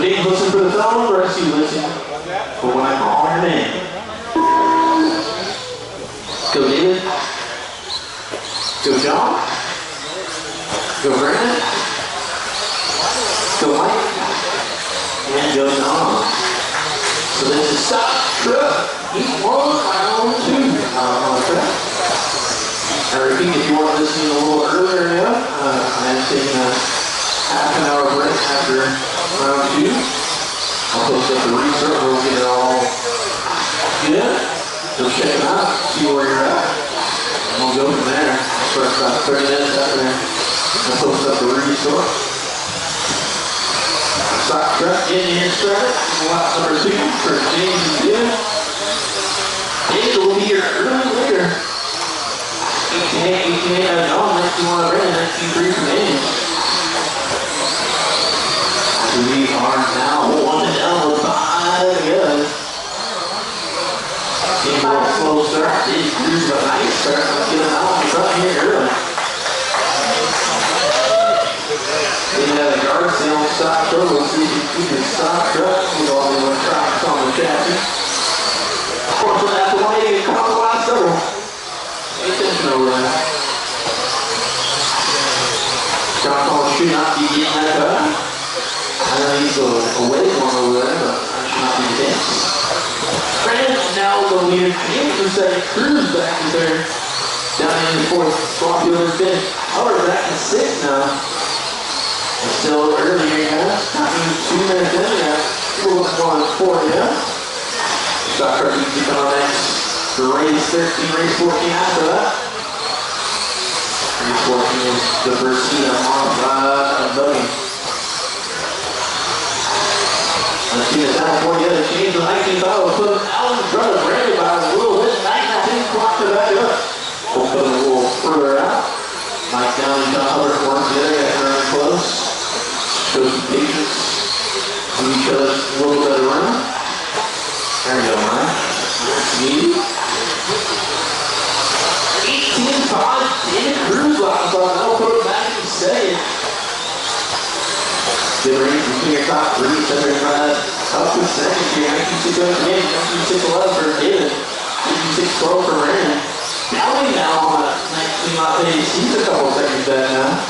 Dave, listen for the phone, or else you listen for when I call your name. Go David. Go John. Go Brandon. Go Mike. And go Don. So this is stop, truck, each one, round two. On the track. I repeat, if you want to listen a little earlier, I'm taking a half an hour break after round two. I'll post up the restart, we'll get it all good. So check it out, see where you're at. And we'll go from there. Start about 30 minutes after I'll post up the restart. Stock truck getting here started. Lap number 2 for James and Jim. David will be here early later. 18-8, 18-8, John, 19-1 Brandon, 19-3 for James. We are now 1 down with 5 guys. Team a little slow start. These crews got a nice start. Let's get them out in front here early. They have a guard sale on stock truck. We'll see if you can stock truck with all the electronics on the chassis. Of course, we'll have to wait and come the last double. Pay attention over there. John Paul should not be getting that cut. I know he's a weight one over there, but I should not be the case. Brandon now the leader. James is second. Cruz back in third. Down in the fourth. Swafield in fifth. Howard back in sixth now. It's still early here, guys. Not even 2 minutes in yet. We're going for you. Stock car keeps you coming next. For race 13, race 14 after that. Race 14 is the first heat on Buggy. Let's see it down for you. The change of 19 we'll put Alan in front of Randy by a little bit. 19 clock to back up. We'll put him a little further out. Mike down and John Hubbard work together. Got running close. Show some patience. Give each other a little bit of room. There we go, Mike. Neat. 18-5. David Cruz last on. That'll put him back in second. Good race between your top 3, 7, up to second here. 19-6 over David, 19-6-11 for David, 19-6-12 for Brandon. Dowling now on 19 lap pace. He's a couple seconds back now.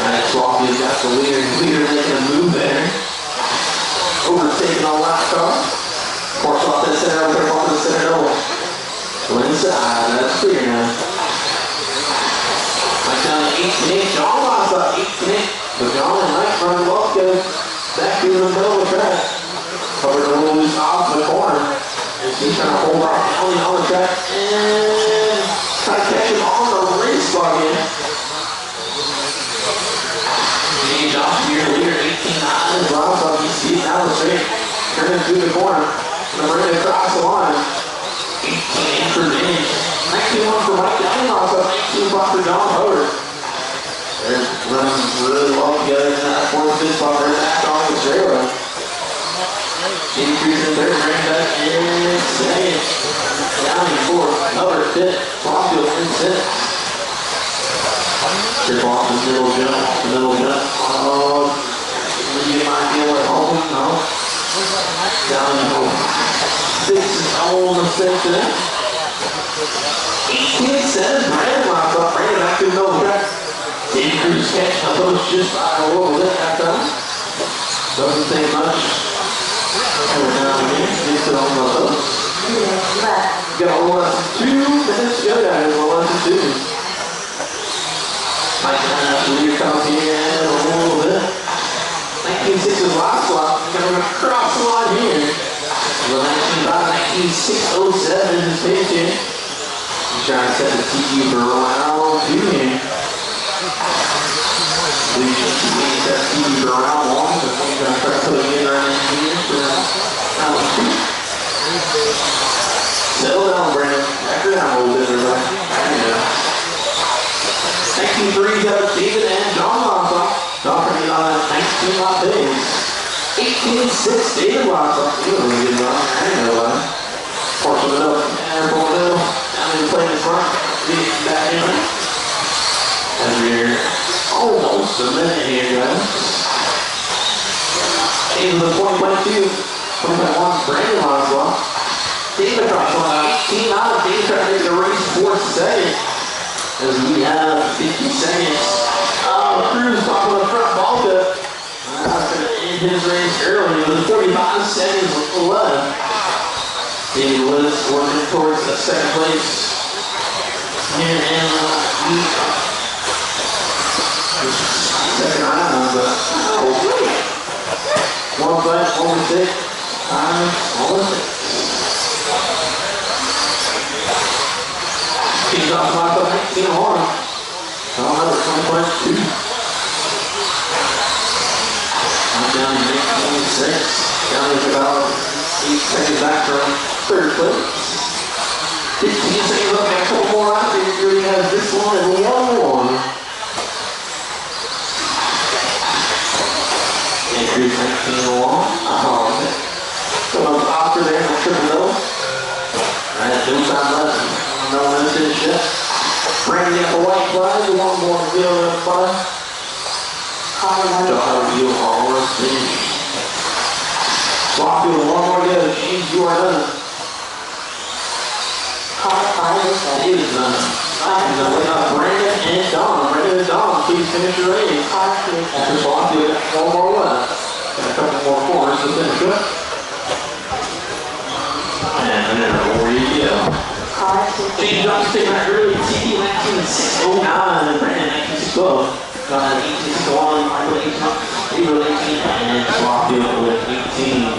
Alright, Swampy's got the leader making a move there. Overtaking on lap car. Course off to the center, over off to the center double. Go inside, that's clear now. Mike down to 18-8, John lost up 18-8. But John and Mike running well together back to the middle of the track. Covered a little loose off the corner. And he's trying to hold off Allie on the track and try to catch him on the race log in. James off here, leader 18-9. Rob up, you see it down the straight. Turning through the corner. Gonna bring it across the line. 18-8 for James. 19-1 for Mike Downing off up. 19 for John Hubbard. They're running really well together in that 4th, 5th spot. They're back on the straightaway. Jamie Cruz in third, Brandon back in second. Downing 4th, Hubbard 5th, Swafield in 6th. Trip off the middle jump. Oh, you might be able to hold him, no. Downing 6 is on the 6th in it. 18-7, Brandon locks up. Brandon back to the middle of the track. David Cruz catching the post just by a little bit that time. Doesn't take much. Coming down again, gets it on the post. Got a 1-2 minutes to go, guys. 1-2. Mike down after the leader comes here and a little bit. 19-6 is last lap. Coming across the line here. 19-5, 19-6-07 is pace here. He's trying to set the TQ for round 2 here. We just need that TV for round 1, so we're going to try putting it right in here for round 2. Settle down, Brandon. Back her down a little bit, everybody. There you go. 19-3 got David and John Lonsop. John coming on 19 lap days. 18-6 David Lonsop. He's a really good run. There you go, buddy. Force of the middle. And pull the middle. Down in the plane in front. Back in there. And we're almost a minute here, guys. into the 2022, 2021 Brandon Oswald. David drops on 18 out. David trying to make the race for second. As we have 50 seconds. Cruz top of the front, Balka. Going to end his race early with 45 seconds left. David Lewis working towards the second place here in the second round, but one fight, one six, time, all six. Kings off my 19 on. Another 20.2. I'm down to 19.6. Down to about 8 seconds back from third place. 15 seconds up, got a couple more out there. He has this one and one more. Andrews 19 along. Come on, Oscar there in the triple double. Alright, no time left. No one to finish yet. Brandon got the white flag. One more to go in the flag. View almost finished. Block one more to go. James, you are done. David's done. Brandon and Don. Brandon and Don, please finish your race. After block, you got one more left. Got a couple more corners to finish up. And then over you go. James Johnson taking back early. TD 19.609 and Brandon 19.612. Got an 18.601, Michael 18, April 18, and Swap with 18.